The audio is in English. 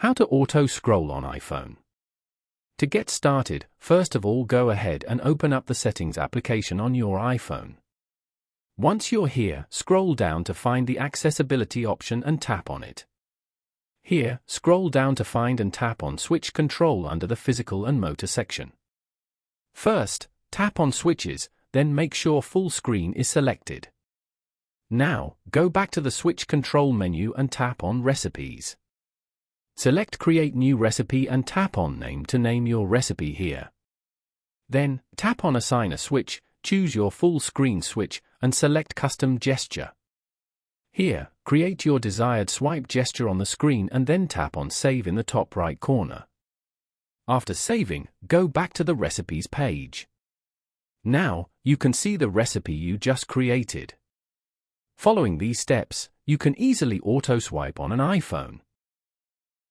How to auto-scroll on iPhone. To get started, first of all go ahead and open up the Settings application on your iPhone. Once you're here, scroll down to find the Accessibility option and tap on it. Here, scroll down to find and tap on Switch Control under the Physical and Motor section. First, tap on Switches, then make sure Full Screen is selected. Now, go back to the Switch Control menu and tap on Recipes. Select Create New Recipe and tap on Name to name your recipe here. Then, tap on Assign a switch, choose your full screen switch, and select Custom Gesture. Here, create your desired swipe gesture on the screen and then tap on Save in the top right corner. After saving, go back to the Recipes page. Now, you can see the recipe you just created. Following these steps, you can easily auto-swipe on an iPhone.